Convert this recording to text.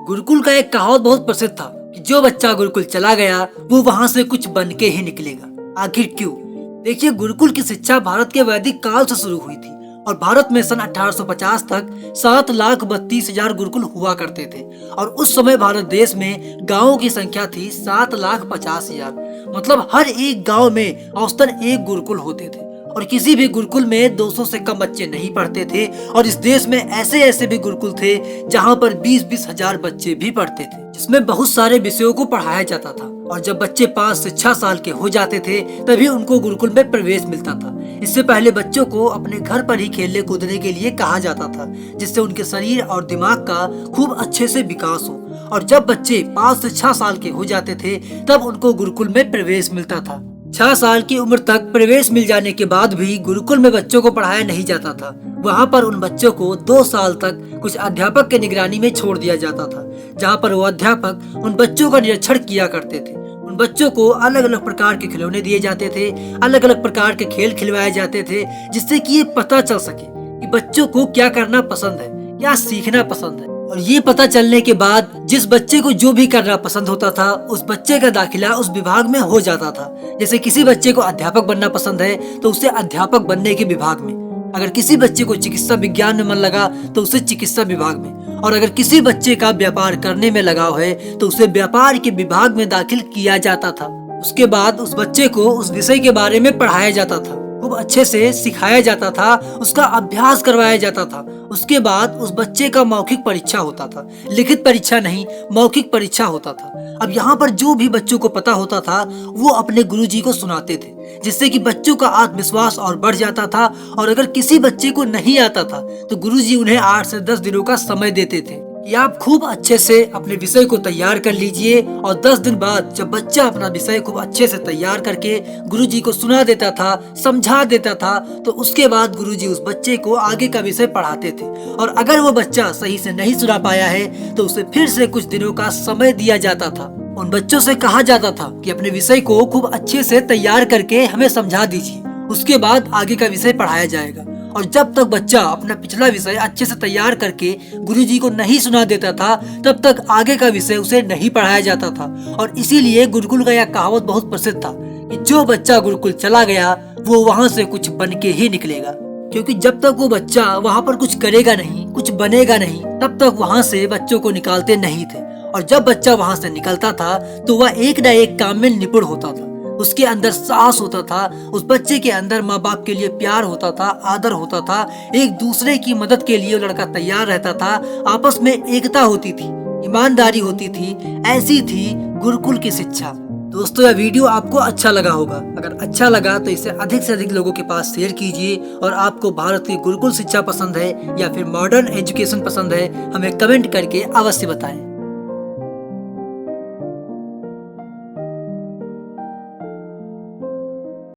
गुरुकुल का एक कहावत बहुत प्रसिद्ध था कि जो बच्चा गुरुकुल चला गया वो वहाँ से कुछ बन के ही निकलेगा। आखिर क्यों? देखिए, गुरुकुल की शिक्षा भारत के वैदिक काल से शुरू हुई थी और भारत में सन 1850 तक 7,32,000 गुरुकुल हुआ करते थे। और उस समय भारत देश में गांवों की संख्या थी 7,50,000। मतलब हर एक गांव में औसतन एक गुरुकुल होते थे और किसी भी गुरुकुल में 200 से कम बच्चे नहीं पढ़ते थे। और इस देश में ऐसे ऐसे भी गुरुकुल थे जहाँ पर 20-20 हजार बच्चे भी पढ़ते थे, जिसमें बहुत सारे विषयों को पढ़ाया जाता था। और जब बच्चे 5 से 6 साल के हो जाते थे तभी उनको गुरुकुल में प्रवेश मिलता था। इससे पहले बच्चों को अपने घर पर ही खेलने कूदने के लिए कहा जाता था, जिससे उनके शरीर और दिमाग का खूब अच्छे से विकास हो। और जब बच्चे 5 से 6 साल के हो जाते थे तब उनको गुरुकुल में प्रवेश मिलता था। 6 साल की उम्र तक प्रवेश मिल जाने के बाद भी गुरुकुल में बच्चों को पढ़ाया नहीं जाता था। वहाँ पर उन बच्चों को 2 साल तक कुछ अध्यापक के निगरानी में छोड़ दिया जाता था, जहाँ पर वो अध्यापक उन बच्चों का निरीक्षण किया करते थे। उन बच्चों को अलग अलग प्रकार के खिलौने दिए जाते थे, अलग अलग प्रकार के खेल खिलवाए जाते थे, जिससे कि ये पता चल सके कि बच्चों को क्या करना पसंद है, क्या सीखना पसंद है। और ये पता चलने के बाद जिस बच्चे को जो भी करना पसंद होता था उस बच्चे का दाखिला उस विभाग में हो जाता था। जैसे किसी बच्चे को अध्यापक बनना पसंद है तो उसे अध्यापक बनने के विभाग में, अगर किसी बच्चे को चिकित्सा विज्ञान में मन लगा तो उसे चिकित्सा विभाग में, और अगर किसी बच्चे का व्यापार करने में लगाव है तो उसे व्यापार के विभाग में दाखिल किया जाता था। उसके बाद उस बच्चे को उस विषय के बारे में पढ़ाया जाता था, खूब अच्छे से सिखाया जाता था, उसका अभ्यास करवाया जाता था। उसके बाद उस बच्चे का मौखिक परीक्षा होता था, लिखित परीक्षा नहीं, मौखिक परीक्षा होता था। अब यहाँ पर जो भी बच्चों को पता होता था वो अपने गुरुजी को सुनाते थे, जिससे कि बच्चों का आत्मविश्वास और बढ़ जाता था। और अगर किसी बच्चे को नहीं आता था तो गुरुजी उन्हें 8 से 10 दिनों का समय देते थे कि आप खूब अच्छे से अपने विषय को तैयार कर लीजिए। और 10 दिन बाद जब बच्चा अपना विषय खूब अच्छे से तैयार करके गुरुजी को सुना देता था, समझा देता था, तो उसके बाद गुरुजी उस बच्चे को आगे का विषय पढ़ाते थे। और अगर वो बच्चा सही से नहीं सुना पाया है तो उसे फिर से कुछ दिनों का समय दिया जाता था। उन बच्चों से कहा जाता था कि अपने विषय को खूब अच्छे से तैयार करके हमें समझा दीजिए, उसके बाद आगे का विषय पढ़ाया जाएगा। और जब तक बच्चा अपना पिछला विषय अच्छे से तैयार करके गुरुजी को नहीं सुना देता था तब तक आगे का विषय उसे नहीं पढ़ाया जाता था। और इसीलिए गुरुकुल का यह कहावत बहुत प्रसिद्ध था कि जो बच्चा गुरुकुल चला गया वो वहाँ से कुछ बन के ही निकलेगा। क्योंकि जब तक वो बच्चा वहाँ पर कुछ करेगा नहीं, कुछ बनेगा नहीं, तब तक वहाँ से बच्चों को निकालते नहीं थे। और जब बच्चा वहाँ से निकलता था तो वह एक न एक काम में निपुण होता था, उसके अंदर साहस होता था, उस बच्चे के अंदर माँ बाप के लिए प्यार होता था, आदर होता था, एक दूसरे की मदद के लिए लड़का तैयार रहता था, आपस में एकता होती थी, ईमानदारी होती थी। ऐसी थी गुरुकुल की शिक्षा। दोस्तों, यह वीडियो आपको अच्छा लगा होगा। अगर अच्छा लगा तो इसे अधिक से अधिक लोगों के पास शेयर कीजिए। और आपको भारत की गुरुकुल शिक्षा पसंद है या फिर मॉडर्न एजुकेशन पसंद है, हमें कमेंट करके अवश्य बताएं।